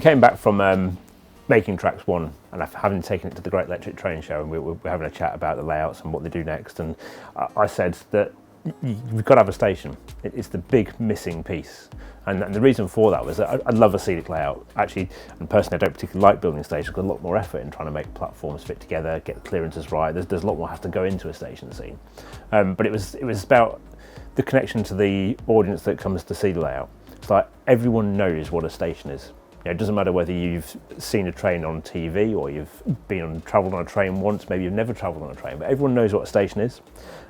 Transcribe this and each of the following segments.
came back from making Tracks 1 and having taken it to the Great Electric Train Show, and we're having a chat about the layouts and what they do next, and I said that we've got to have a station. It's the big missing piece. And the reason for that was that I love a scenic layout. Actually, and personally, I don't particularly like building stations. There's a lot more effort in trying to make platforms fit together, get the clearances right. There's a lot more has to go into a station scene. But it was about the connection to the audience that comes to see the layout. It's like everyone knows what a station is. You know, it doesn't matter whether you've seen a train on TV or you've travelled on a train once, maybe you've never travelled on a train, but everyone knows what a station is.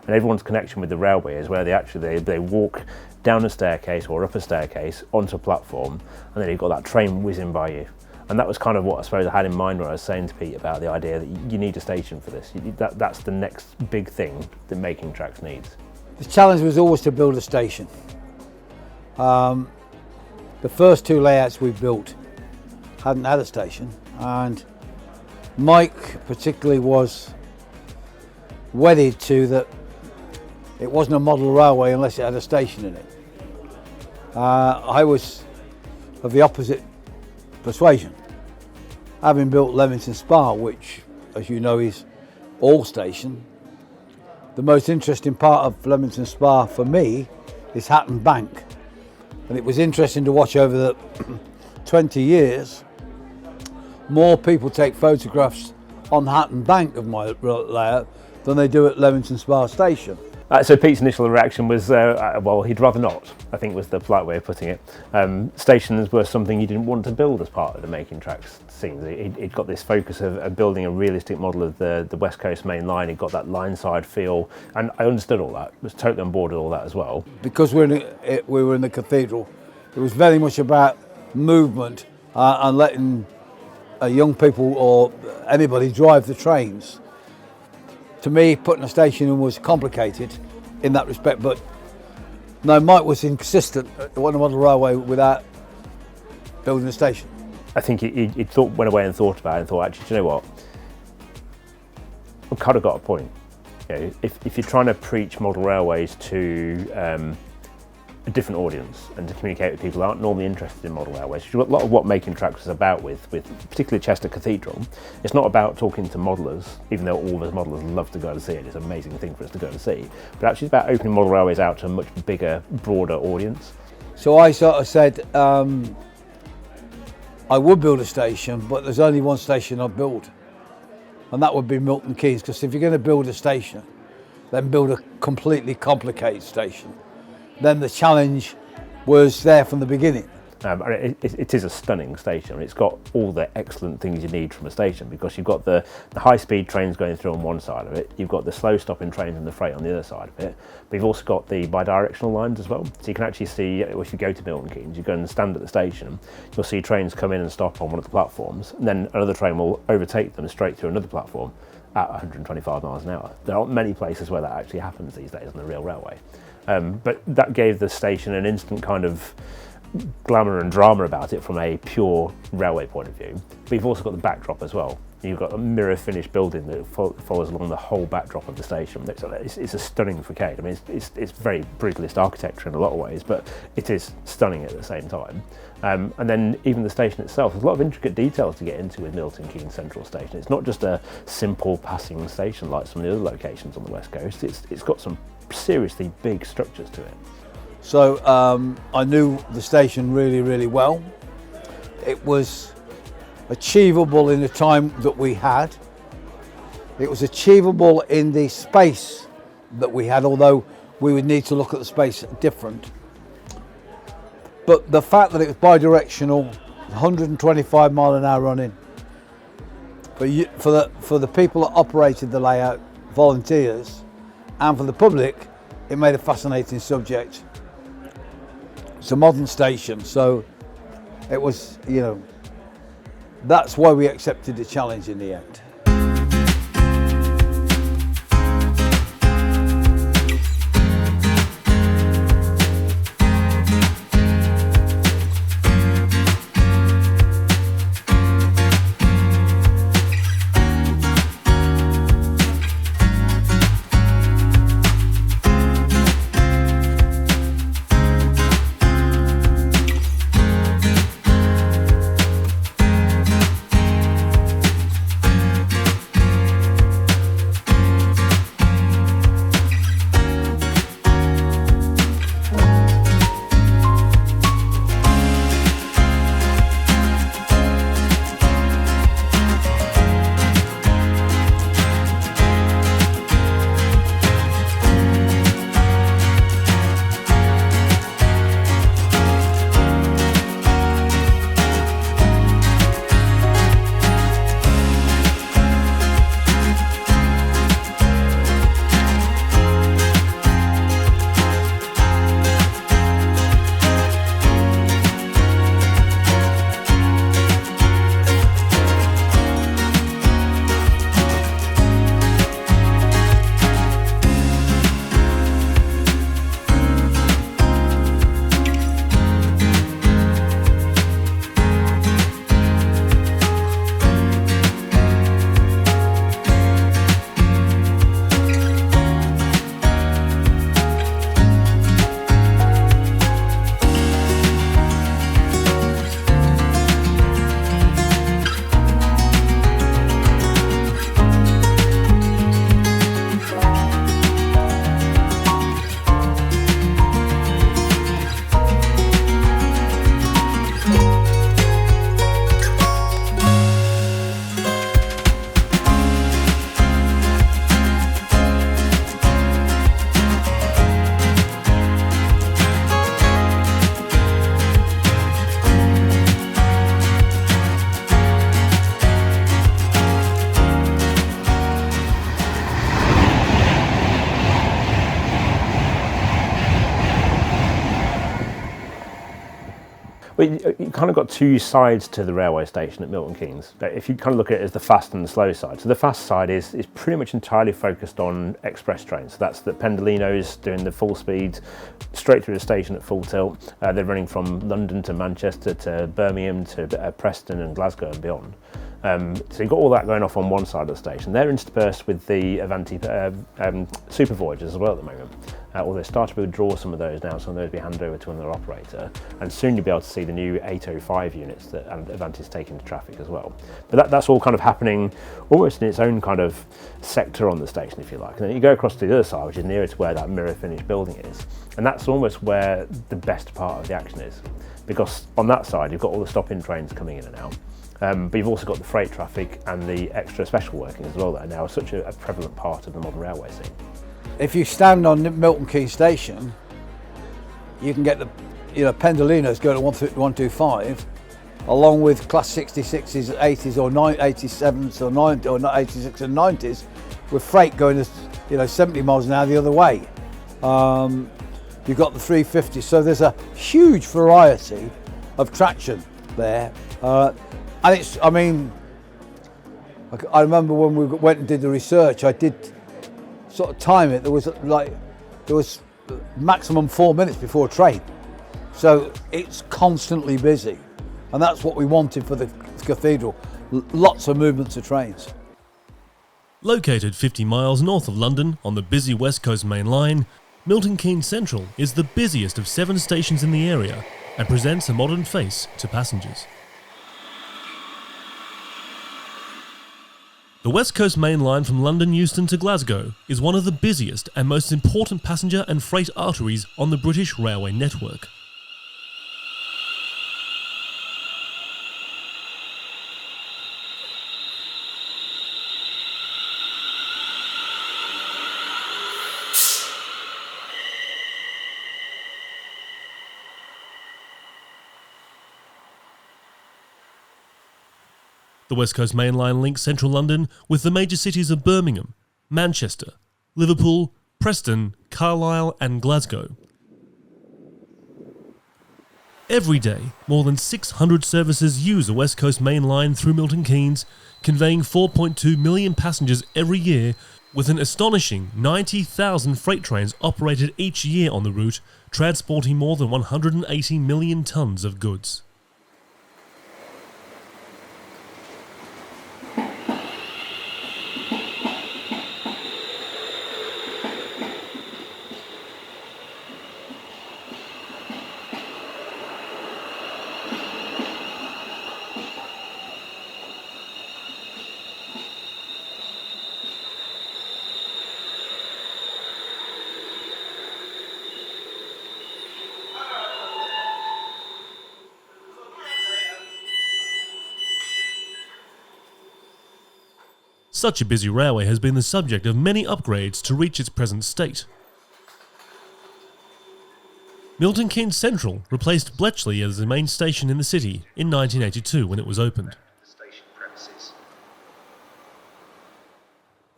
And everyone's connection with the railway is where they walk down a staircase or up a staircase onto a platform, and then you've got that train whizzing by you. And that was kind of what I suppose I had in mind when I was saying to Pete about the idea that you need a station for this. That's the next big thing that Making Tracks needs. The challenge was always to build a station. The first 2 layouts we built hadn't had a station, and Mike particularly was wedded to that it wasn't a model railway unless it had a station in it. I was of the opposite persuasion. Having built Leamington Spa, which, as you know, is all station, the most interesting part of Leamington Spa for me is Hatton Bank. And it was interesting to watch over the 20 years, more people take photographs on Hatton Bank of my layout than they do at Leamington Spa station. So Pete's initial reaction was, well, he'd rather not, I think was the polite way of putting it. Stations were something he didn't want to build as part of the Making Tracks scenes. He'd got this focus of building a realistic model of the West Coast main line. He'd got that line side feel, and I understood all that, was totally on board with all that as well. Because we were in the cathedral, it was very much about movement and letting young people or anybody drive the trains. To me, putting a station in was complicated in that respect, but no, Mike was insistent it wasn't a model railway without building a station. I think he went away and thought about it and thought, actually, do you know what? I've kind of got a point. You know, if you're trying to preach model railways to a different audience and to communicate with people who aren't normally interested in model railways, which is a lot of what Making Tracks is about with particularly Chester Cathedral. It's not about talking to modellers, even though all of us modellers love to go and see it. It's an amazing thing for us to go and see. But actually it's about opening model railways out to a much bigger, broader audience. So I sort of said, I would build a station, but there's only one station I'd build. And that would be Milton Keynes, because if you're going to build a station, then build a completely complicated station. Then the challenge was there from the beginning. It is a stunning station. It's got all the excellent things you need from a station, because you've got the high-speed trains going through on one side of it, you've got the slow-stopping trains and the freight on the other side of it, but you've also got the bi-directional lines as well. So you can actually see, if you go to Milton Keynes, you go and stand at the station, you'll see trains come in and stop on one of the platforms, and then another train will overtake them straight through another platform at 125 miles an hour. There aren't many places where that actually happens these days on the real railway. But that gave the station an instant kind of glamour and drama about it from a pure railway point of view. But you've also got the backdrop as well. You've got a mirror finished building that follows along the whole backdrop of the station. It's a stunning facade. I mean, it's very brutalist architecture in a lot of ways, but it is stunning at the same time. And then even the station itself, there's a lot of intricate details to get into with Milton Keynes Central Station. It's not just a simple passing station like some of the other locations on the West Coast. It's got some seriously big structures to it. So I knew the station really, really well. It was achievable in the time that we had. It was achievable in the space that we had, although we would need to look at the space different. But the fact that it was bi-directional, 125 mile an hour running, for the people that operated the layout, volunteers, and for the public, it made a fascinating subject. It's a modern station, so it was, that's why we accepted the challenge in the end. Well, you kind of got two sides to the railway station at Milton Keynes. If you kind of look at it as the fast and the slow side. So the fast side is pretty much entirely focused on express trains. So that's the Pendolinos doing the full speed straight through the station at full tilt. They're running from London to Manchester to Birmingham to Preston and Glasgow and beyond. So you've got all that going off on one side of the station. They're interspersed with the Avanti Super Voyagers as well at the moment. Although they're starting to withdraw some of those now, some of those will be handed over to another operator. And soon you'll be able to see the new 805 units that Avanti's taking to traffic as well. But that's all kind of happening almost in its own kind of sector on the station, if you like. And then you go across to the other side, which is nearer to where that mirror finished building is. And that's almost where the best part of the action is. Because on that side, you've got all the stop-in trains coming in and out. But you've also got the freight traffic and the extra special working as well that are now such a prevalent part of the modern railway scene. If you stand on Milton Keynes Station, you can get the Pendolinos going to 125, along with Class 66s, 80s or 87s or 90 or 86 and 90s, with freight going to 70 miles an hour the other way. You've got the 350s, so there's a huge variety of traction there. And it's, I remember when we went and did the research, I did sort of time it. There was maximum 4 minutes before a train. So it's constantly busy. And that's what we wanted for the cathedral. Lots of movements of trains. Located 50 miles north of London on the busy West Coast Main Line, Milton Keynes Central is the busiest of 7 stations in the area and presents a modern face to passengers. The West Coast Main Line from London Euston to Glasgow is one of the busiest and most important passenger and freight arteries on the British railway network. The West Coast Main Line links central London with the major cities of Birmingham, Manchester, Liverpool, Preston, Carlisle and Glasgow. Every day, more than 600 services use the West Coast Main Line through Milton Keynes, conveying 4.2 million passengers every year, with an astonishing 90,000 freight trains operated each year on the route, transporting more than 180 million tonnes of goods. Such a busy railway has been the subject of many upgrades to reach its present state. Milton Keynes Central replaced Bletchley as the main station in the city in 1982 when it was opened.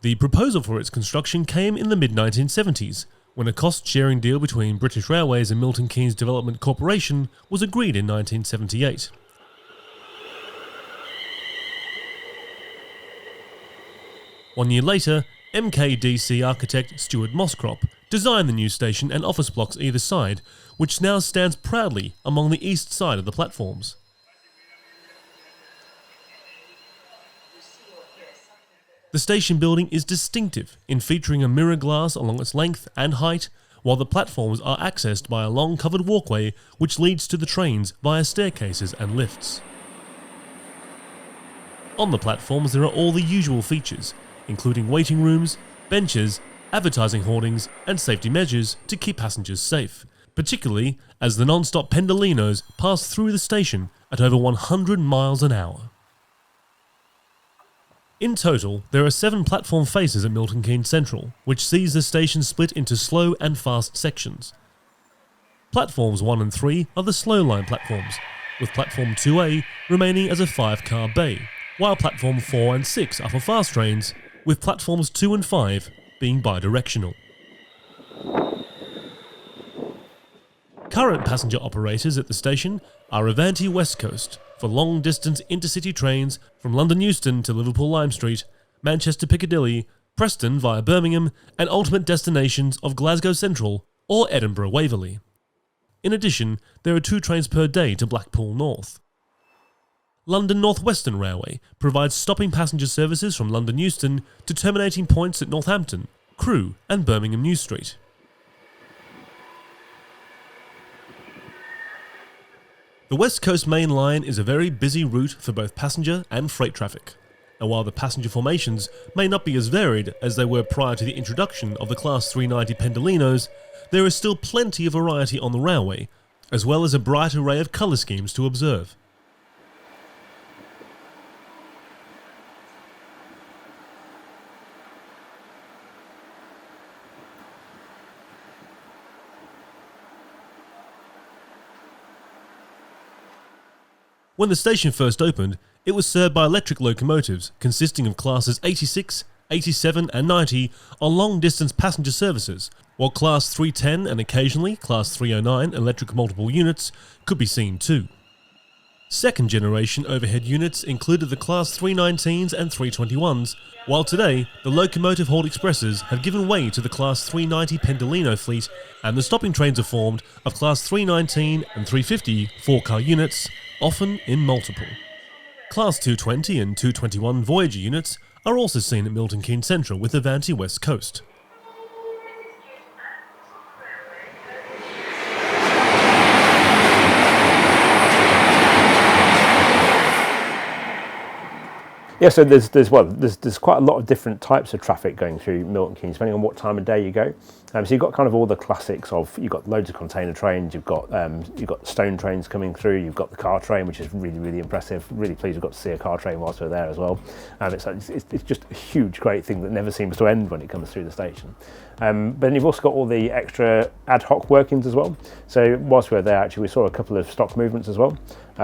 The proposal for its construction came in the mid-1970s, when a cost-sharing deal between British Railways and Milton Keynes Development Corporation was agreed in 1978. One year later, MKDC architect Stuart Mosscrop designed the new station and office blocks either side, which now stands proudly along the east side of the platforms. The station building is distinctive in featuring a mirror glass along its length and height, while the platforms are accessed by a long covered walkway which leads to the trains via staircases and lifts. On the platforms there are all the usual features, including waiting rooms, benches, advertising hoardings and safety measures to keep passengers safe, particularly as the non-stop Pendolinos pass through the station at over 100 miles an hour. In total, there are 7 platform faces at Milton Keynes Central, which sees the station split into slow and fast sections. Platforms 1 and 3 are the slow line platforms, with platform 2A remaining as a 5-car bay, while platform 4 and 6 are for fast trains, with platforms 2 and 5 being bidirectional. Current passenger operators at the station are Avanti West Coast for long-distance intercity trains from London Euston to Liverpool Lime Street, Manchester Piccadilly, Preston via Birmingham, and ultimate destinations of Glasgow Central or Edinburgh Waverley. In addition, there are 2 trains per day to Blackpool North. London North Western Railway provides stopping passenger services from London Euston to terminating points at Northampton, Crewe and Birmingham New Street. The West Coast Main Line is a very busy route for both passenger and freight traffic, and while the passenger formations may not be as varied as they were prior to the introduction of the Class 390 Pendolinos, there is still plenty of variety on the railway, as well as a bright array of colour schemes to observe. When the station first opened, it was served by electric locomotives consisting of classes 86, 87 and 90 on long-distance passenger services, while Class 310 and occasionally Class 309 electric multiple units could be seen too. Second-generation overhead units included the Class 319s and 321s, while today the locomotive-hauled expresses have given way to the Class 390 Pendolino fleet, and the stopping trains are formed of Class 319 and 350 4-car units, often in multiple. Class 220 and 221 Voyager units are also seen at Milton Keynes Central with Avanti West Coast. Yeah, so there's quite a lot of different types of traffic going through Milton Keynes, depending on what time of day you go. So you've got kind of all the classics of, you've got loads of container trains, you've got stone trains coming through, you've got the car train, which is really, really impressive. Really pleased we've got to see a car train whilst we're there as well. It's just a huge, great thing that never seems to end when it comes through the station. But then you've also got all the extra ad hoc workings as well. So whilst we were there, actually, we saw a couple of stock movements as well.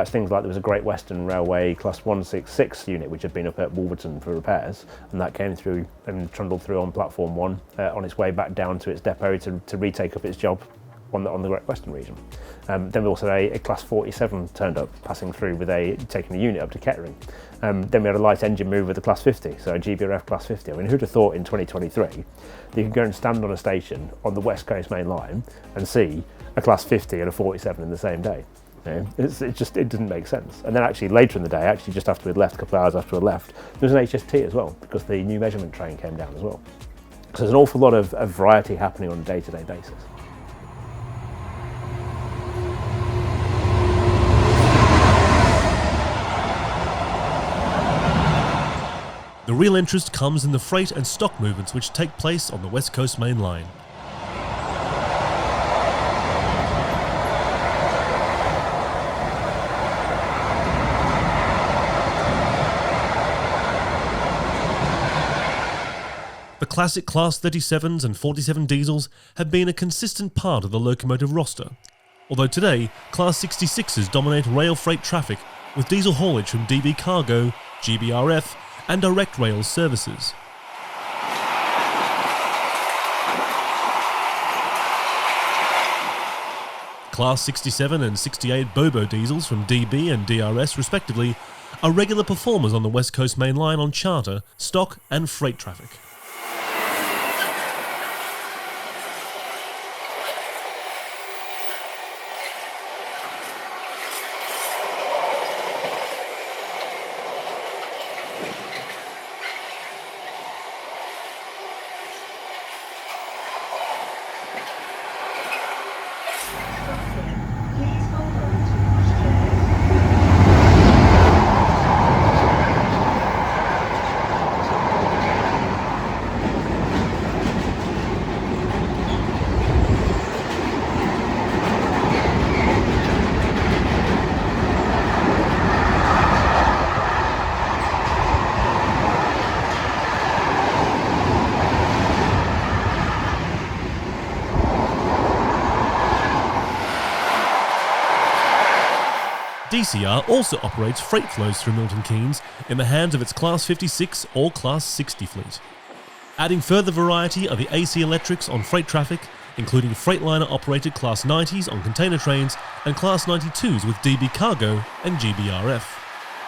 Things like there was a Great Western Railway Class 166 unit which had been up at Wolverton for repairs, and that came through and trundled through on platform 1 on its way back down to its depot to retake up its job on the Great Western region. Then we also had a Class 47 turned up, passing through with taking a unit up to Kettering. Then we had a light engine move with the Class 50, so a GBRF Class 50. I mean, who'd have thought in 2023 that you could go and stand on a station on the West Coast Main Line and see a Class 50 and a 47 in the same day? You know, it didn't make sense. And then actually later in the day, actually just after we'd left, a couple of hours after we'd left, there was an HST as well, because the new measurement train came down as well. So there's an awful lot of variety happening on a day-to-day basis. The real interest comes in the freight and stock movements which take place on the West Coast Main Line. The classic Class 37s and 47 diesels have been a consistent part of the locomotive roster, although today Class 66s dominate rail freight traffic with diesel haulage from DB Cargo, GBRF and direct rail services. Class 67 and 68 Bobo diesels from DB and DRS respectively are regular performers on the West Coast Main Line on charter, stock and freight traffic. DCR also operates freight flows through Milton Keynes in the hands of its Class 56 or Class 60 fleet. Adding further variety are the AC electrics on freight traffic including Freightliner-operated Class 90s on container trains and Class 92s with DB Cargo and GBRF.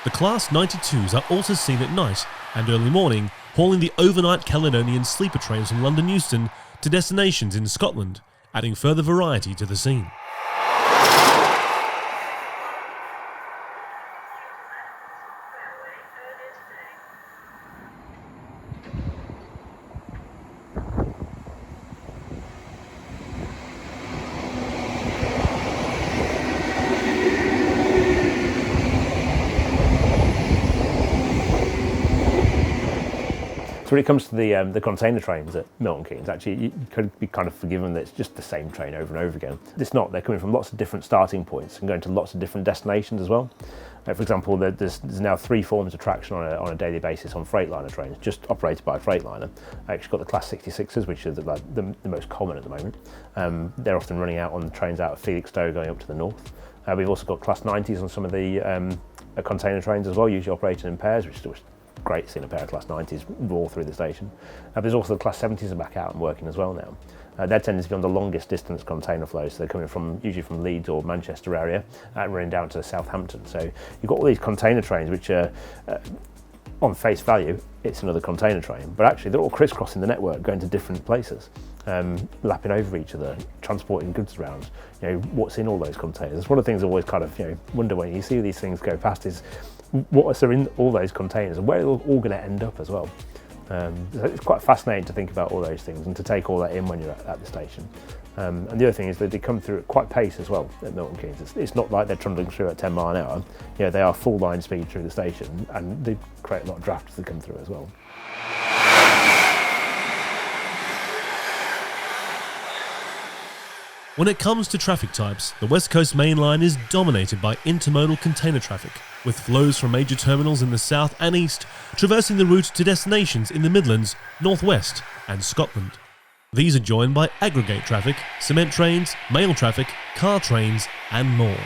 The Class 92s are also seen at night and early morning, hauling the overnight Caledonian sleeper trains from London Euston to destinations in Scotland, adding further variety to the scene. So when it comes to the container trains at Milton Keynes, actually you could be kind of forgiven that it's just the same train over and over again. It's not. They're coming from lots of different starting points and going to lots of different destinations as well. For example, there's now 3 forms of traction on a daily basis on Freightliner trains, just operated by a Freightliner. I actually got the Class 66s, which are the most common at the moment. They're often running out on trains out of Felixstowe going up to the north. We've also got Class 90s on some of the container trains as well, usually operated in pairs, which is great seeing a pair of Class 90s roar through the station. There's also the Class 70s are back out and working as well now. They're tending to be on the longest distance container flows, so they're coming usually from Leeds or Manchester area and running down to Southampton. So you've got all these container trains which are, on face value, it's another container train, but actually they're all crisscrossing the network, going to different places, lapping over each other, transporting goods around. What's in all those containers? It's one of the things I always kind of wonder when you see these things go past is what's in all those containers and where they're all going to end up as well. So it's quite fascinating to think about all those things and to take all that in when you're at the station. And the other thing is that they come through at quite pace as well at Milton Keynes. It's not like they're trundling through at 10 mile an hour. They are full line speed through the station, and they create a lot of draft as they come through as well. When it comes to traffic types, the West Coast Main Line is dominated by intermodal container traffic, with flows from major terminals in the south and east traversing the route to destinations in the Midlands, Northwest and Scotland. These are joined by aggregate traffic, cement trains, mail traffic, car trains and more.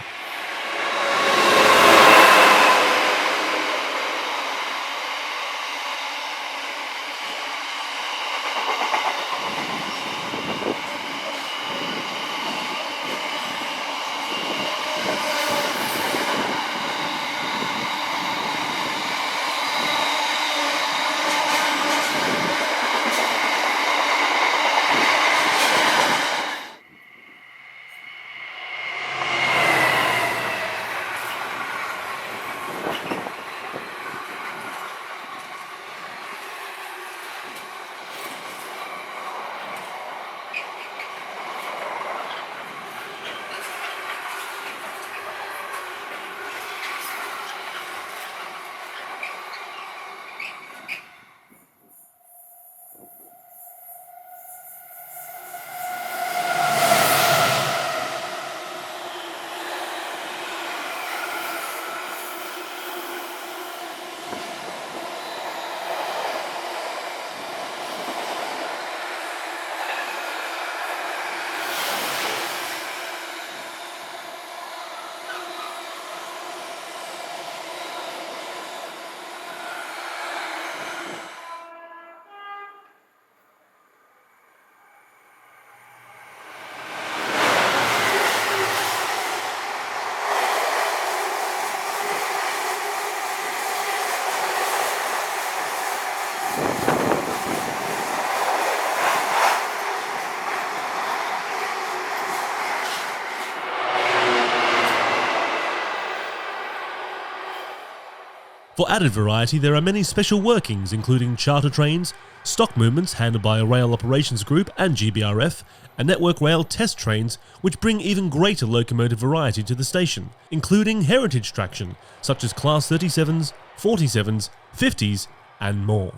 For added variety, there are many special workings including charter trains, stock movements handled by a rail operations group and GBRF, and network rail test trains which bring even greater locomotive variety to the station, including heritage traction such as Class 37s, 47s, 50s and more.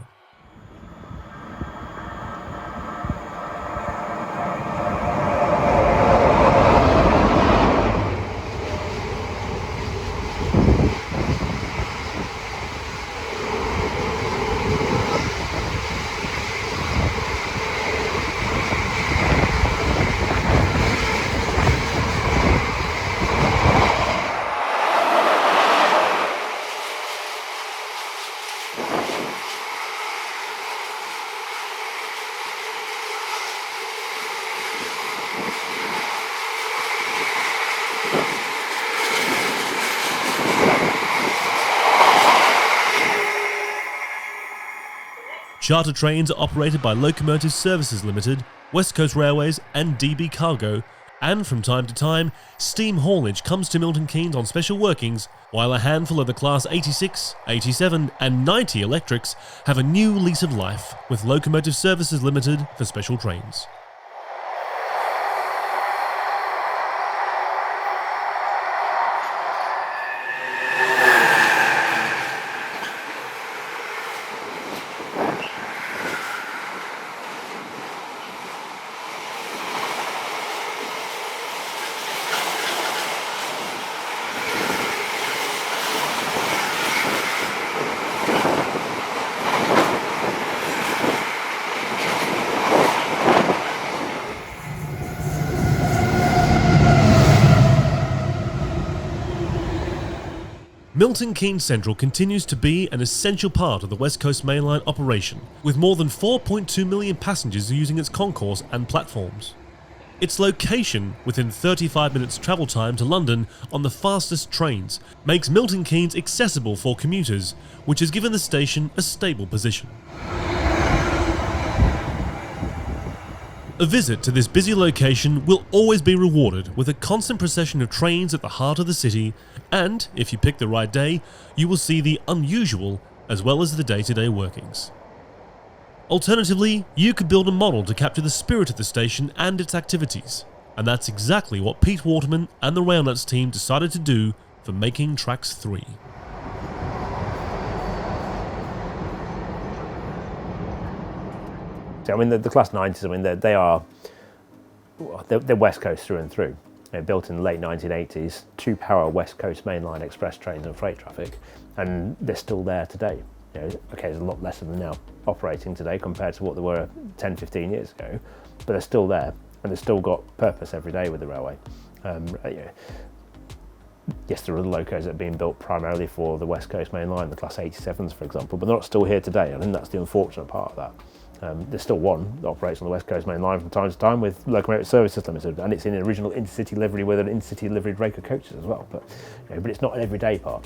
Charter trains are operated by Locomotive Services Limited, West Coast Railways and DB Cargo, and from time to time, steam haulage comes to Milton Keynes on special workings, while a handful of the Class 86, 87 and 90 electrics have a new lease of life with Locomotive Services Limited for special trains. Milton Keynes Central continues to be an essential part of the West Coast Mainline operation, with more than 4.2 million passengers using its concourse and platforms. Its location, within 35 minutes travel time to London on the fastest trains, makes Milton Keynes accessible for commuters, which has given the station a stable position. A visit to this busy location will always be rewarded with a constant procession of trains at the heart of the city, and, if you pick the right day, you will see the unusual as well as the day-to-day workings. Alternatively, you could build a model to capture the spirit of the station and its activities, and that's exactly what Pete Waterman and the Railnuts team decided to do for making Tracks 3. So, I mean, the Class 90s, I mean, they're West Coast through and through. They're built in the late 1980s to power West Coast mainline express trains and freight traffic, and they're still there today. You know, okay, there's a lot less of them now operating today compared to what there were 10, 15 years ago, but they're still there, and they've still got purpose every day with the railway. Yes, there are locos that are being built primarily for the West Coast mainline, the Class 87s, for example, but they're not still here today. I think that's the unfortunate part of that. There's still one that operates on the West Coast Main Line from time to time with Locomotive Services Limited, and it's in an original intercity livery with an intercity liveried rake of coaches as well. But it's not an everyday part.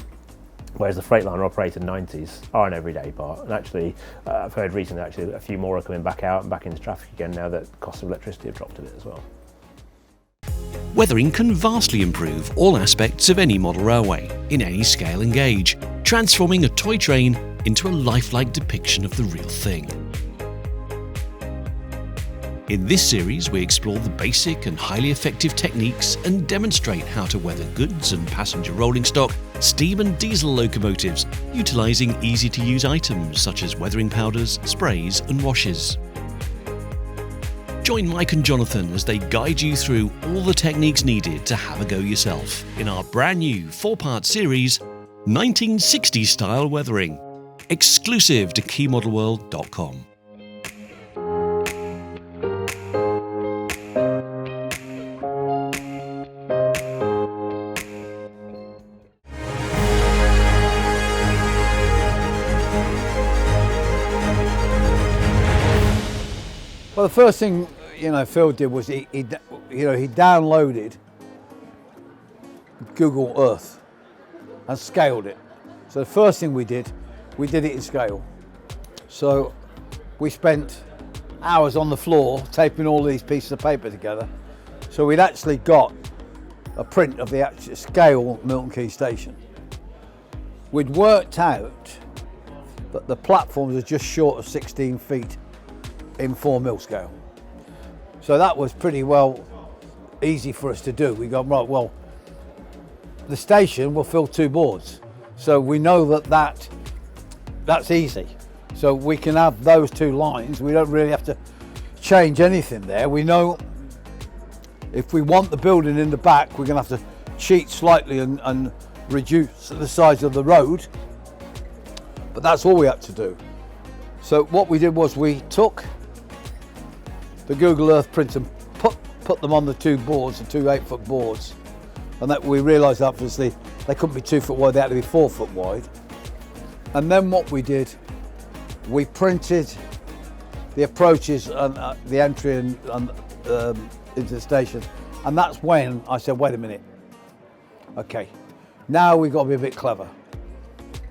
Whereas the Freightliner operated 90s are an everyday part. And actually, I've heard recently a few more are coming back out and back into traffic again now that costs of electricity have dropped a bit as well. Weathering can vastly improve all aspects of any model railway, in any scale and gauge, transforming a toy train into a lifelike depiction of the real thing. In this series, we explore the basic and highly effective techniques and demonstrate how to weather goods and passenger rolling stock, steam and diesel locomotives, utilising easy-to-use items such as weathering powders, sprays and washes. Join Mike and Jonathan as they guide you through all the techniques needed to have a go yourself in our brand new 4-part series, 1960s style weathering, exclusive to keymodelworld.com. Well, the first thing Phil did was he downloaded Google Earth and scaled it. So the first thing we did it in scale. So we spent hours on the floor taping all these pieces of paper together. So we'd actually got a print of the actual scale Milton Keynes station. We'd worked out that the platforms are just short of 16 feet in 4 mil scale. So that was pretty well easy for us to do. We go, right, well, the station will fill 2 boards. So we know that's easy. So we can have those 2 lines. We don't really have to change anything there. We know if we want the building in the back, we're gonna have to cheat slightly and reduce the size of the road. But that's all we had to do. So what we did was we took the Google Earth prints and put them on the 2 boards, the 2 8-foot boards, and that we realised obviously they couldn't be 2 foot wide, they had to be 4 foot wide. And then what we did, we printed the approaches and the entry and into the station, and that's when I said, wait a minute, okay, now we've got to be a bit clever,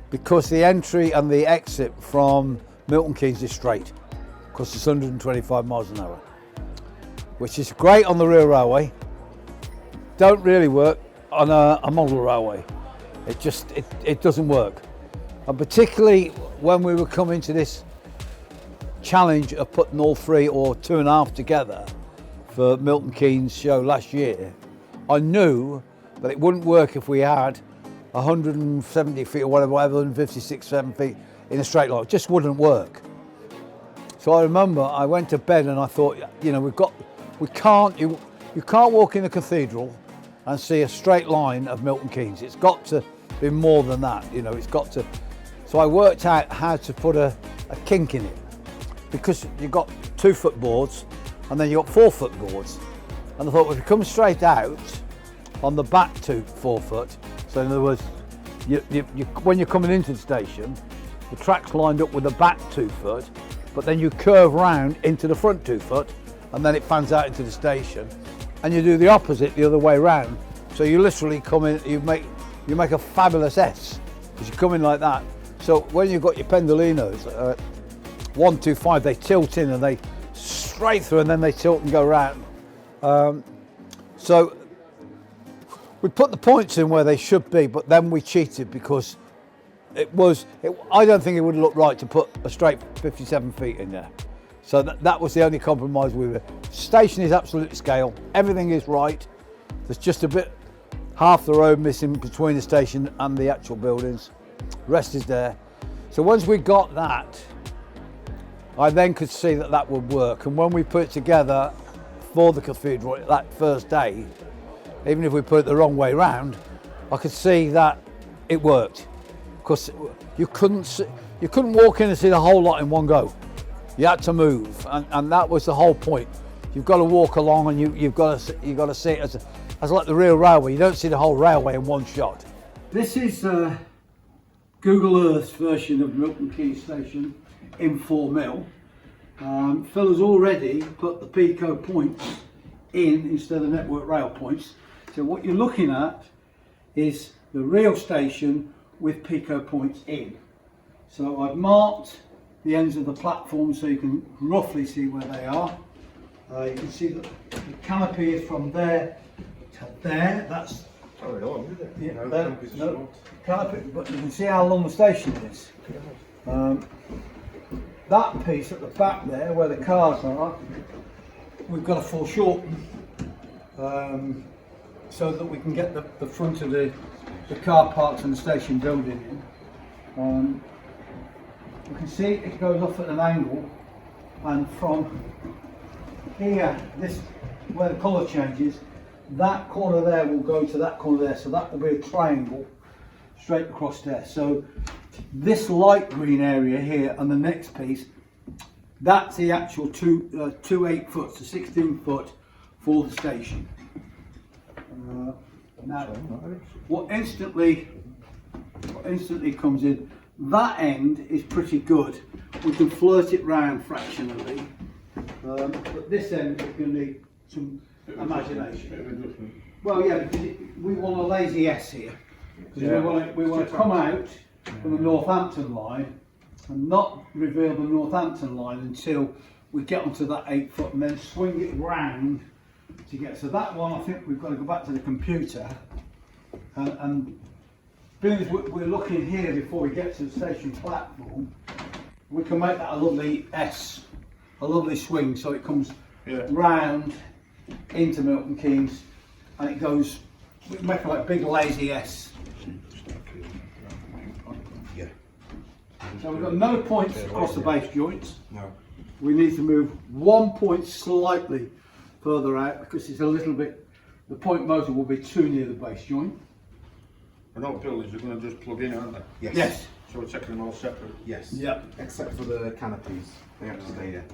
because the entry and the exit from Milton Keynes is straight, because it's 125 miles an hour, which is great on the real railway. Don't really work on a model railway. It doesn't work. And particularly when we were coming to this challenge of putting all 3 or 2.5 together for Milton Keynes show last year, I knew that it wouldn't work if we had 170 feet or whatever, 156, 7 feet in a straight line. It just wouldn't work. So I remember I went to bed and I thought, you know, you can't walk in the cathedral and see a straight line of Milton Keynes. It's got to be more than that, you know, it's got to. So I worked out how to put a kink in it, because you've got 2-foot boards and then you've got 4-foot boards. And I thought, if you come straight out on the back 4 foot, so in other words, when you're coming into the station, the track's lined up with the back 2 foot, but then you curve round into the front 2 foot, and then it fans out into the station, and you do the opposite the other way round. So you literally come in, you make a fabulous S, because you come in like that. So when you've got your pendolinos, 1, 2, 5, they tilt in and they straight through, and then they tilt and go round. So we put the points in where they should be, but then we cheated, because I don't think it would look right to put a straight 57 feet in there. So that was the only compromise we were. Station is absolute scale, everything is right. There's just a bit, half the road missing between the station and the actual buildings. Rest is there. So once we got that, I then could see that would work. And when we put it together for the cathedral that first day, even if we put it the wrong way round, I could see that it worked. Because you couldn't walk in and see the whole lot in one go. You had to move, and that was the whole point. You've got to walk along, and you've got to see it as like the real railway. You don't see the whole railway in one shot. This is Google Earth's version of Milton Keynes Station in 4mm. Phil has already put the Pico points in instead of network rail points. So what you're looking at is the real station with Pico points in. So I've marked the ends of the platform so you can roughly see where they are. You can see that the canopy is from there to there. That's very long, isn't it? Yeah, no, no canopy, but you can see how long the station is. That piece at the back there, where the cars are, we've got to foreshorten so that we can get the front of the car parks and the station building in. You can see it goes off at an angle, and from here, this where the colour changes, that corner there will go to that corner there, so that will be a triangle straight across there. So this light green area here and the next piece, that's the actual two 8-foots, the 16-foot for the station. Now, what instantly comes in, that end is pretty good. We can flirt it round fractionally, but this end is going to need some imagination. Well, yeah, because we want a lazy S here. Because we want to come out from the Northampton line and not reveal the Northampton line until we get onto that 8-foot, and then swing it round to get. So that one, I think we've got to go back to the computer and being as we're looking here before we get to the station platform, we can make that a lovely S, a lovely swing, so it comes round into Milton Keynes and it goes, we can make it like a big lazy S. Yeah. So we've got no points across the base joints. No. We need to move 1 point slightly further out because it's a little bit, the point motor will be too near the base joint. And all buildings are going to just plug in, aren't they? Yes. Yes. So we're taking them all separate? Yes. Yeah. Except for the canopies, they have to stay there.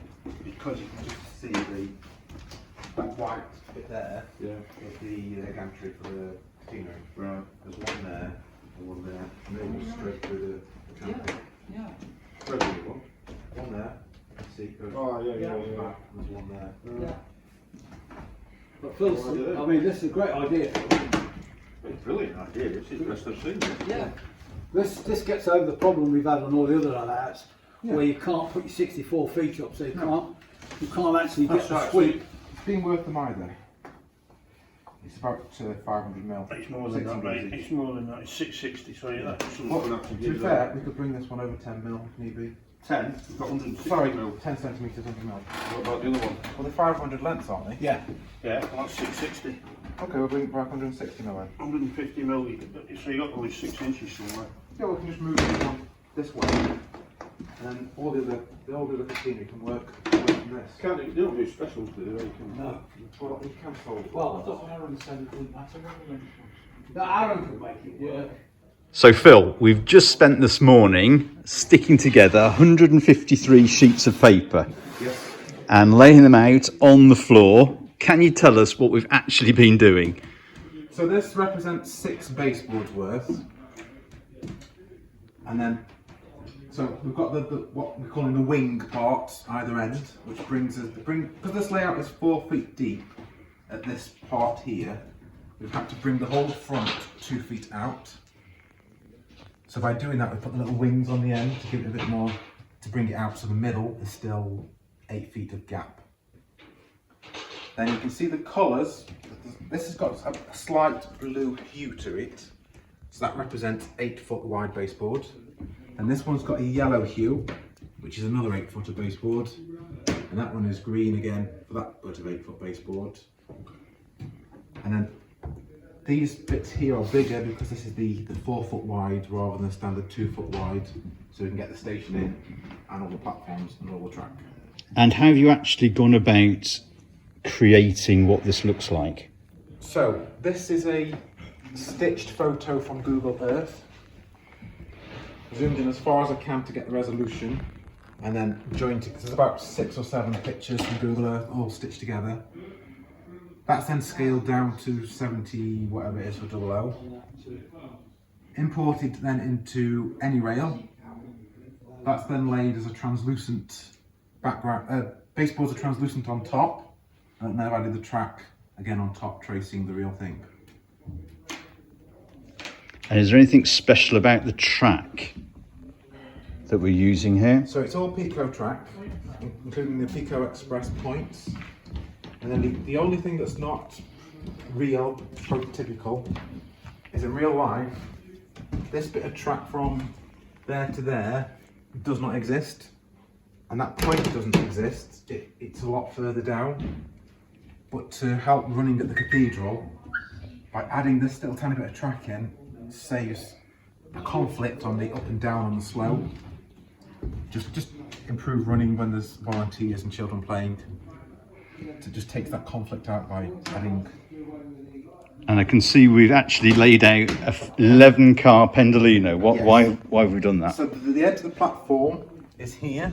Because you can just see that white bit there is the gantry for the catenary. Right. There's one there, and one there, and they go straight through the canopy. Yeah. Straight through one. One there, see it goes Oh, yeah. back, there's one there. Yeah. But Phil, I mean, this is a great idea. It's a brilliant idea. It's the best I've seen. Yeah. This gets over the problem we've had on all the other layouts where you can't put your 64 feet up, so you can't actually get the sweep. It's been worth the money though. It's about 500 mil. It's more than that, mate. It's more than that. It's 660, so yeah, that's Well, to be fair, we could bring this one over 10 mil if need be. 10? We've got 160 Sorry, mil. 10 centimetres, 100 mil. What about the other one? Well, they're 500 lengths, aren't they? Yeah. Yeah, well, that's 660. Okay, we'll bring it back 160 mil then. 150 mil, so you got only 6 inches somewhere. Yeah, we can just move this one this way, and then all the other machinery can work from this. Can't do, they don't do specials, do they? No. Well, you can solve. Well, I thought Aaron said it wouldn't matter. No, Aaron could make it work. So Phil, we've just spent this morning sticking together 153 sheets of paper and laying them out on the floor. Can you tell us what we've actually been doing? So this represents 6 baseboards worth, and then so we've got the what we're calling the wing parts either end, which brings us because this layout is 4 feet deep at this part here. We've had to bring the whole front 2 feet out. So by doing that, we put the little wings on the end to give it a bit more, to bring it out so the middle is still 8 feet of gap. Then you can see the colours. This has got a slight blue hue to it, so that represents 8 foot wide baseboard. And this one's got a yellow hue, which is another 8 foot of baseboard. And that one is green again for that bit of 8 foot baseboard. And then these bits here are bigger because this is the 4 foot wide rather than the standard 2 foot wide, so we can get the station in and all the platforms and all the track. And how have you actually gone about creating what this looks like? So this is a stitched photo from Google Earth. Zoomed in as far as I can to get the resolution, and then joined it. There's about 6 or 7 pictures from Google Earth all stitched together. That's then scaled down to 70, whatever it is for 00. Imported then into any rail. That's then laid as a translucent background. Baseboards are translucent on top, and then I've added the track again on top, tracing the real thing. And is there anything special about the track that we're using here? So it's all Pico track, including the Pico Express points. And then the only thing that's not real, prototypical, is in real life, this bit of track from there to there does not exist. And that point doesn't exist, it's a lot further down. But to help running at the cathedral, by adding this little tiny bit of track in, saves a conflict on the up and down on the slope. Just improve running when there's volunteers and children playing. To just take that conflict out by adding. And I can see we've actually laid out a 11 car Pendolino. Why have we done that? So the edge of the platform is here,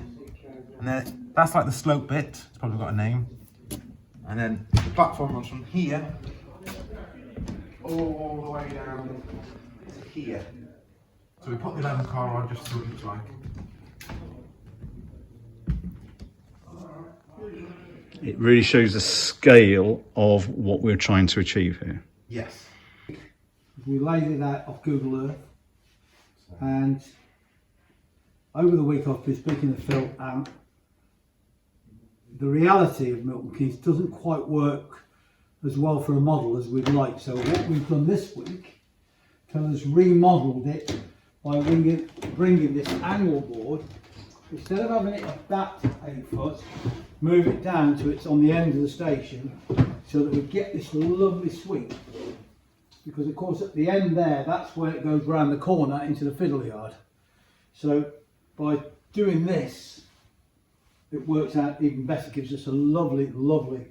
and then that's like the slope bit. It's probably got a name. And then the platform runs from here all the way down to here. So we put the 11 car on just so it looks like. It really shows the scale of what we're trying to achieve here. Yes. We laid it out off Google Earth, and over the week I've been speaking to Phil, and the reality of Milton Keynes doesn't quite work as well for a model as we'd like. So what we've done this week, Phil has remodelled it by bringing this angle board, instead of having it at that 8 foot, move it down to it's on the end of the station, so that we get this lovely sweep. Because of course at the end there, that's where it goes round the corner into the fiddle yard. So by doing this, it works out even better, gives us a lovely, lovely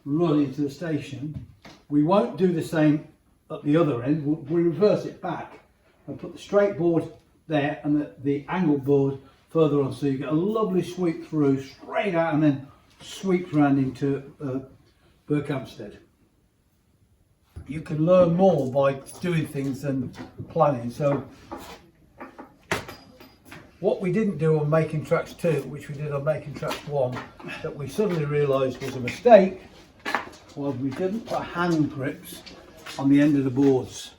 run into the station. We won't do the same at the other end, we'll reverse it back and put the straight board there and the angle board further on, so you get a lovely sweep through, straight out, and then sweep round into Berkhamsted. You can learn more by doing things than planning. So what we didn't do on Making Tracks 2, which we did on Making Tracks 1, that we suddenly realised was a mistake, was we didn't put hand grips on the end of the boards.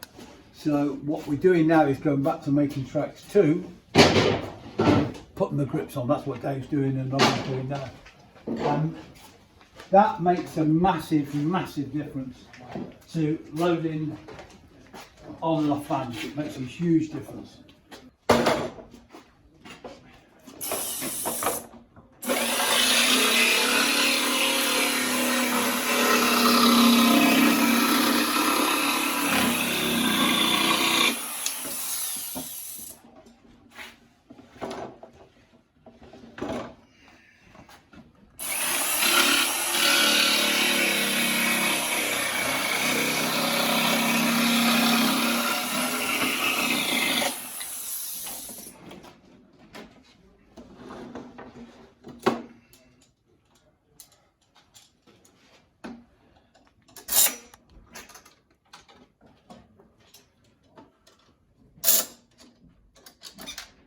So what we're doing now is going back to Making Tracks 2, and putting the grips on. That's what Dave's doing and I'm doing that. And that makes a massive, massive difference to loading on and off fans. It makes a huge difference.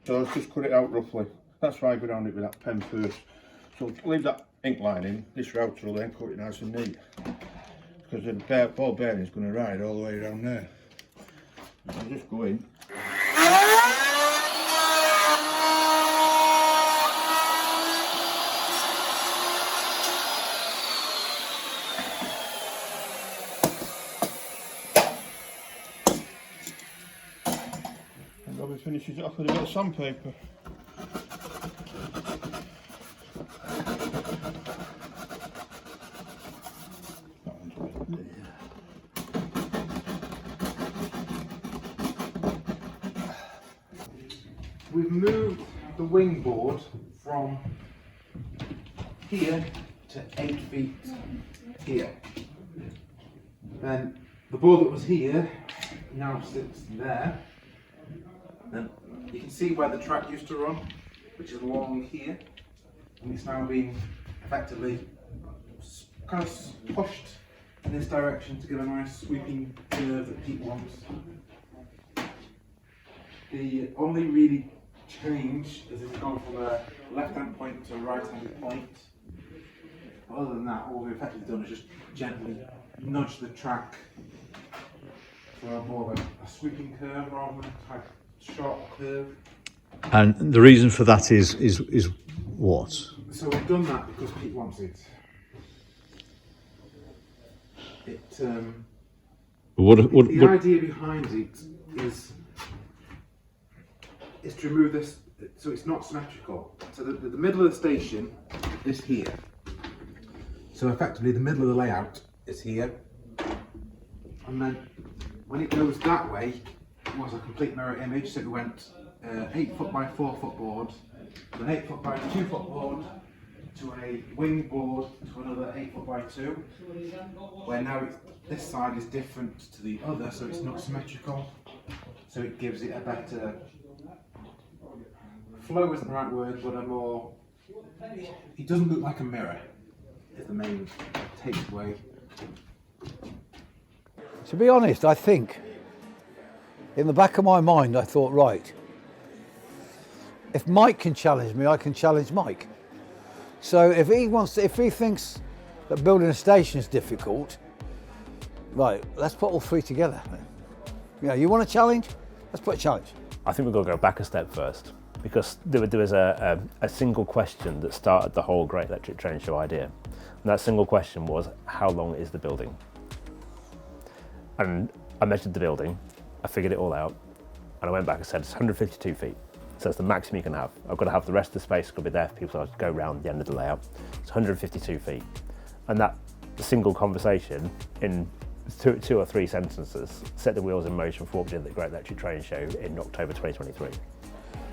So let's just cut it out roughly. That's why I go down it with that pen first. So leave that ink line in, this router will then cut it nice and neat. Because the ball bearing is going to ride all the way around there. So just go in. And Robbie finishes it off with a bit of sandpaper. We've moved the wing board from here to 8 feet here. Then the board that was here now sits there. Then you can see where the track used to run, which is along here, and it's now been effectively kind of pushed in this direction to give a nice sweeping curve that Pete wants. The only really change is it's gone from a left-hand point to a right-handed point. But other than that, all we've effectively done is just gently nudge the track for a more of a sweeping curve rather than a tight, sharp curve. And the reason for that is what? So we've done that because Pete wants it. The idea behind it is to remove this, so it's not symmetrical. So the middle of the station is here. So effectively the middle of the layout is here. And then when it goes that way, it was a complete mirror image. So it went 8 foot by 4 foot board, to an 8 foot by 2 foot board, to a wing board, to another 8 foot by 2. Where now this side is different to the other, so it's not symmetrical. So it gives it a better flow isn't the right word, but a more, it doesn't look like a mirror, is the main takeaway. To be honest, I think in the back of my mind I thought, right, if Mike can challenge me, I can challenge Mike. So if he thinks that building a station is difficult, right, let's put all three together. You know, you want a challenge? Let's put a challenge. I think we've got to go back a step first, because there was a single question that started the whole Great Electric Train Show idea. And that single question was, how long is the building? And I measured the building, I figured it all out, and I went back and said, it's 152 feet. So that's the maximum you can have. I've got to have the rest of the space got to be there for people to go around the end of the layout. It's 152 feet. And that single conversation in two or three sentences set the wheels in motion for what we did at the Great Electric Train Show in October 2023.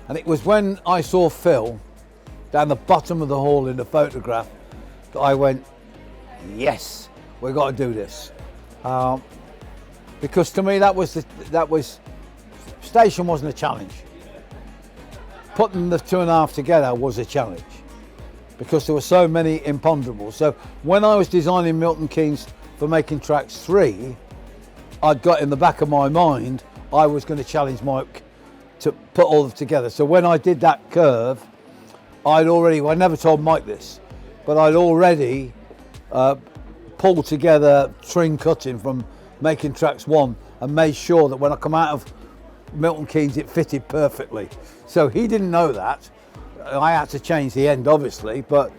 And it was when I saw Phil down the bottom of the hall in the photograph that I went, yes, we've got to do this. Because to me station wasn't a challenge. Putting the 2.5 together was a challenge because there were so many imponderables. So when I was designing Milton Keynes for making tracks 3, I'd got in the back of my mind I was going to challenge Mike to put all of them together. So when I did that curve, I never told Mike this, but I'd already pulled together string cutting from making tracks 1 and made sure that when I come out of Milton Keynes it fitted perfectly. So he didn't know that, I had to change the end, obviously, but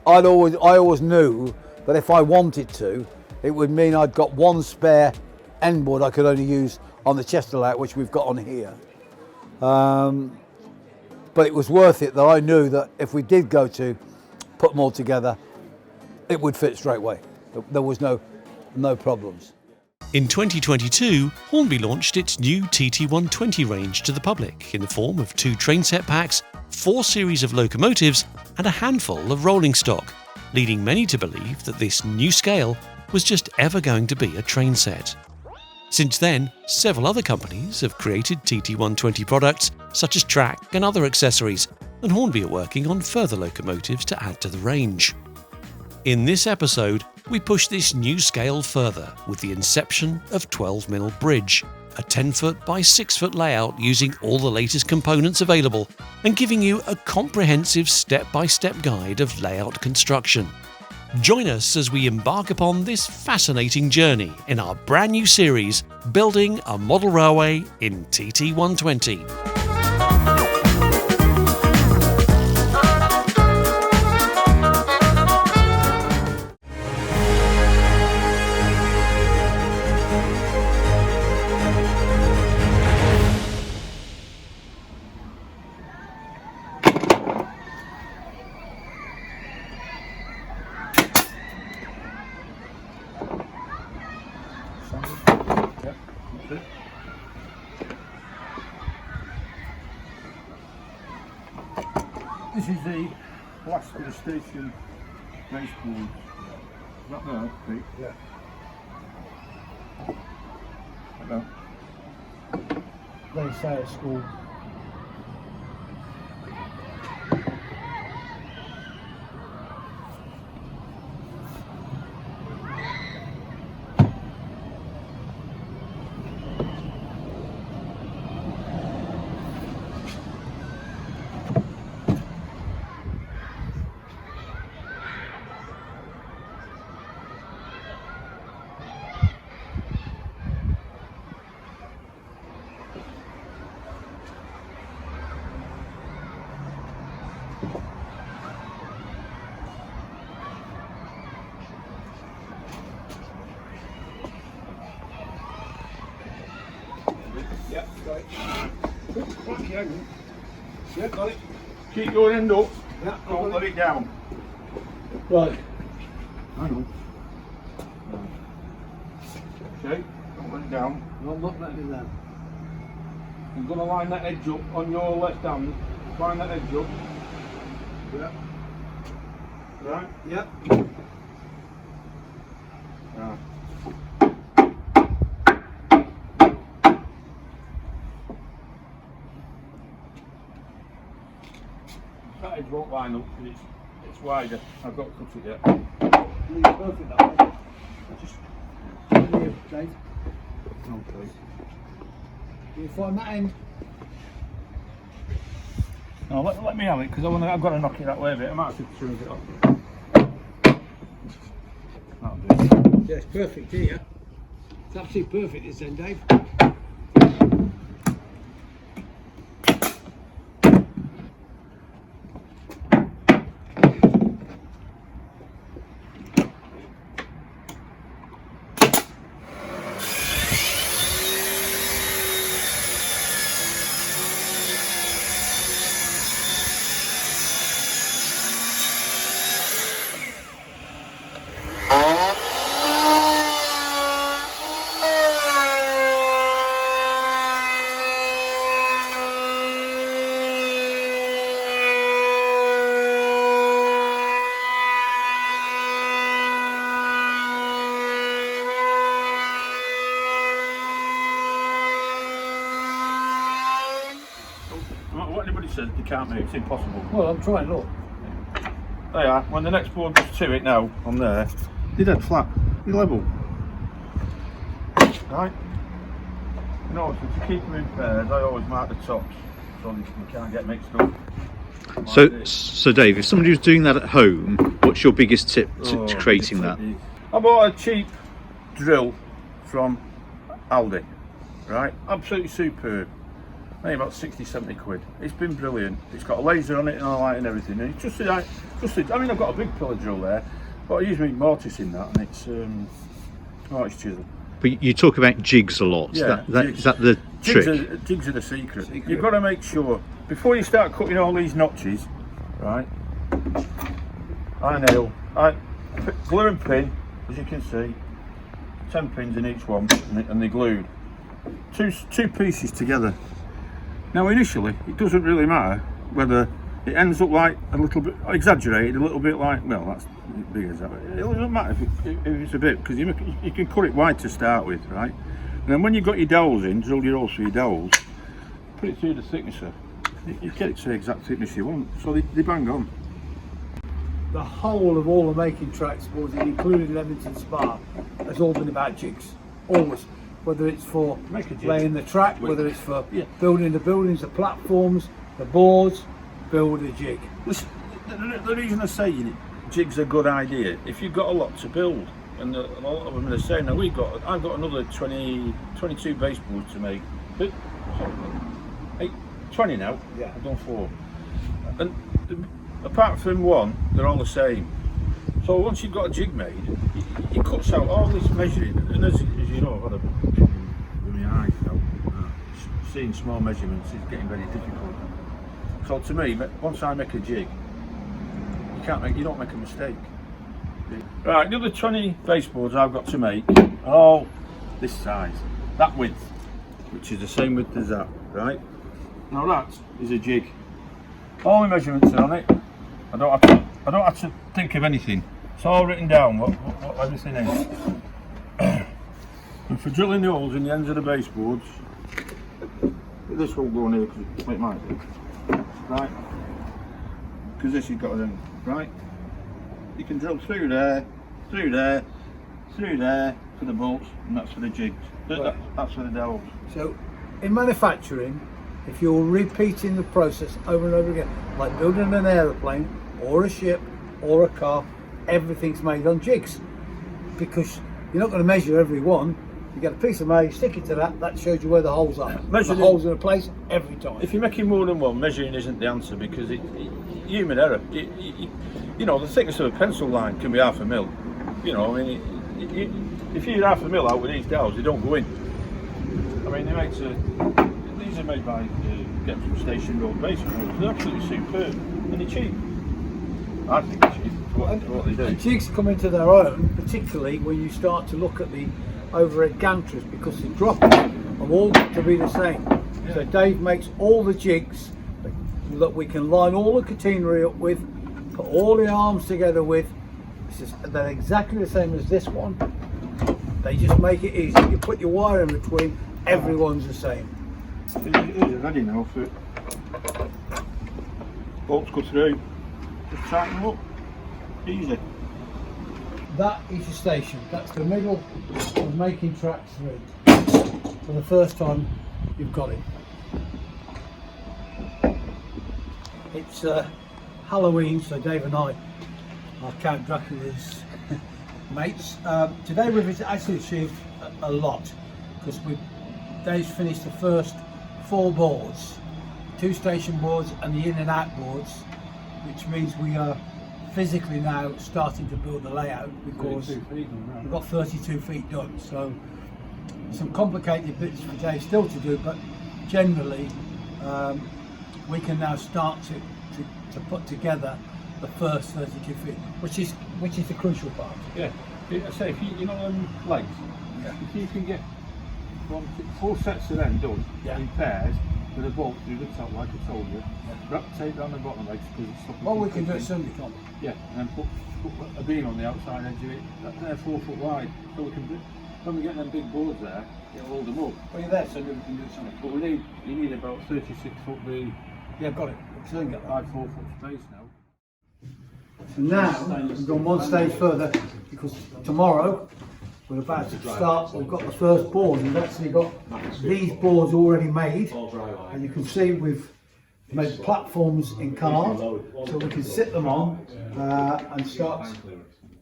I always knew that if I wanted to, it would mean I'd got one spare end board I could only use on the Chester layout, which we've got on here. But it was worth it that I knew that if we did go to put them all together, it would fit straight away. There was no problems. In 2022, Hornby launched its new TT120 range to the public in the form of 2 train set packs, 4 series of locomotives and a handful of rolling stock, leading many to believe that this new scale was just ever going to be a train set. Since then, several other companies have created TT120 products such as track and other accessories, and Hornby are working on further locomotives to add to the range. In this episode, we push this new scale further with the inception of 12mm Bridge, a 10-foot by 6-foot layout using all the latest components available and giving you a comprehensive step-by-step guide of layout construction. Join us as we embark upon this fascinating journey in our brand new series, Building a Model Railway in TT120. This is the last bit of station baseboards. Is that there, Pete? Yeah. Hello. They say at school. Yeah, got it. Yeah, got it. Keep your end up. Yeah, don't let it down. Right. I know. Okay, don't let it down. No, I'm not letting it down. You're going to line that edge up on your left hand. Line that edge up. Yeah. Right? Yep. Right. That edge won't line up because it's wider. I've got to cut it yet. You're perfect that way. Just here, Dave. Okay. You find that end. No, let me have it because I've got to knock it that way a bit. I might have to smooth it off. That'll do. Yeah, it's perfect here. It's absolutely perfect this end, Dave. What anybody says they can't move, it's impossible. Well, I'm trying, look. They are. When the next board goes to it now, on there, they're dead flat. They're level. Right? You know, so to keep them in pairs, I always mark the tops so they can't get mixed up. So Dave, if somebody was doing that at home, what's your biggest tip to creating that? I bought a cheap drill from Aldi, right? Absolutely superb. Only about 60, 70 quid. It's been brilliant. It's got a laser on it and all that and everything. And it's just I mean, I've got a big pillar drill there, but I use my mortise in that, and it's it's chisel. But you talk about jigs a lot. Yeah, Is that the trick? Jigs are the secret. You've got to make sure before you start cutting all these notches, right? Glue and pin, as you can see, 10 pins in each one, and they're glued. Two pieces together. Now initially, it doesn't really matter whether it ends up like a little bit exaggerated, a little bit like, well, that's big as that. It doesn't matter if it's a bit, because you can cut it wide to start with, right? And then when you've got your dowels in, drill your holes through your dowels, put it through the thicknesser. You get it to the exact thickness you want, so they bang on. The whole of all the making tracks, including Leamington Spa, has all been about jigs. Always. Whether it's for laying the track, whether it's for building the buildings, the platforms, the boards, build a jig. Listen, the reason I say jig's a good idea, if you've got a lot to build, and a lot of them are saying, now I've got another 22 baseboards to make, but 20 now, I've done 4. And apart from one, they're all the same. So once you've got a jig made, it cuts out all this measuring, and as you know, I've had a problem with my eyes now. Seeing small measurements is getting very difficult. So to me, once I make a jig, you don't make a mistake. Right, the other 20 baseboards I've got to make are all this size, that width, which is the same width as that, right? Now that is a jig. All the measurements are on it. I don't have to think of anything. It's all written down what everything is. And for drilling the holes in the ends of the baseboards, this won't go in here because it might be, right? Because this you've got to do, right? You can drill through there, through there, through there for the bolts, and that's for the jigs. Right. That's for the dowels. So, in manufacturing, if you're repeating the process over and over again, like building an aeroplane or a ship or a car, everything's made on jigs, because you're not going to measure every one. You get a piece of mail, stick it to that shows you where the holes are. The holes are in place every time. If you're making more than one, measuring isn't the answer, because human error. You know, the thickness of a pencil line can be 1/2 mil. You know, I mean, if you're 1/2 mil out with these dowels, they don't go in. I mean, these are made by getting from Station Road baseboards. They're absolutely superb, and they're cheap. I think they're cheap for what they do. And jigs come into their own, particularly when you start to look at the overhead gantries, because the droppers have all got to be the same. Yeah. So Dave makes all the jigs that we can line all the catenary up with, put all the arms together with. They're exactly the same as this one. They just make it easy. You put your wire in between, everyone's the same. These are ready now for bolts go through. Just tighten them up. Easy. That is your station. That's the middle of making track 3. For the first time, you've got it. It's Halloween, so Dave and I are Count Dracula's mates. Today we've actually achieved a lot, because Dave's finished the first 4 boards, 2 station boards and the in and out boards, which means we are physically now starting to build the layout, because we've got 32 feet done. So some complicated bits for Dave still to do, but generally we can now start to put together the first 32 feet, which is the crucial part. Yeah, I say if you know them legs, if you can get 4 sets of them done in pairs with a bolt through the top, like I told you, wrap tape down the bottom legs because it's stopping. Well, we can do it Sunday, can't we? Yeah, and then put a beam on the outside edge of it. They're 4 foot wide, so we can when we get them big boards there, it'll hold them up. Well, you're there, so we can do something. But you need about 36 foot beam. Yeah, I've got it. So we can get that. 4 foot space now. And now we've gone one stage further, because tomorrow we're about to start. We've got the first board. We've actually got these boards already made, and you can see we've made platforms in card, so we can sit them on and start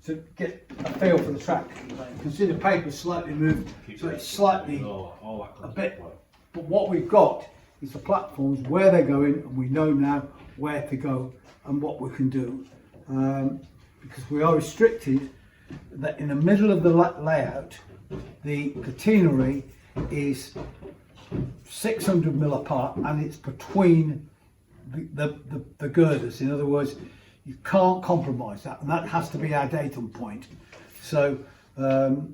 to get a feel for the track. You can see the paper's slightly moved, so it's slightly a bit. But what we've got It's the platforms, where they're going, and we know now where to go and what we can do. Because we are restricted that in the middle of the layout, the catenary is 600 mil apart, and it's between the girders. In other words, you can't compromise that, and that has to be our datum point. So the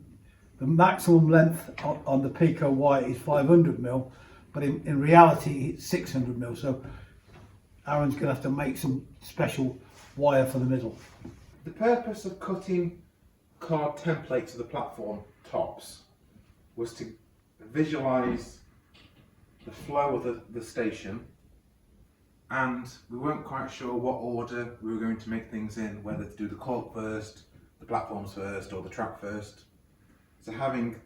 maximum length on the Pico White is 500 mil, but in reality it's 600 mil. So Aaron's going to have to make some special wire for the middle. The purpose of cutting card templates of the platform tops was to visualise the flow of the station, and we weren't quite sure what order we were going to make things in, whether to do the court first, the platforms first, or the track first. So having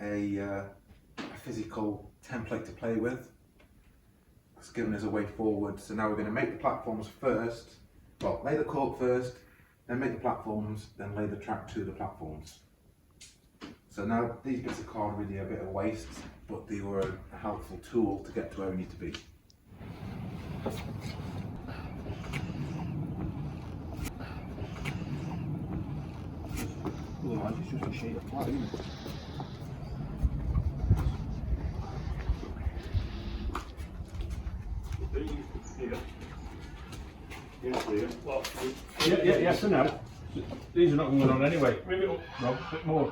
a physical template to play with has given us a way forward. So now we're going to make the platforms first, well, lay the court first, then make the platforms, then lay the track to the platforms. So now these bits of card are really a bit of waste, but they were a helpful tool to get to where we need to be. Otherwise it's just a sheet of clay, isn't it? Yes and no. These are not going on anyway. Move it up, Rob, a bit more.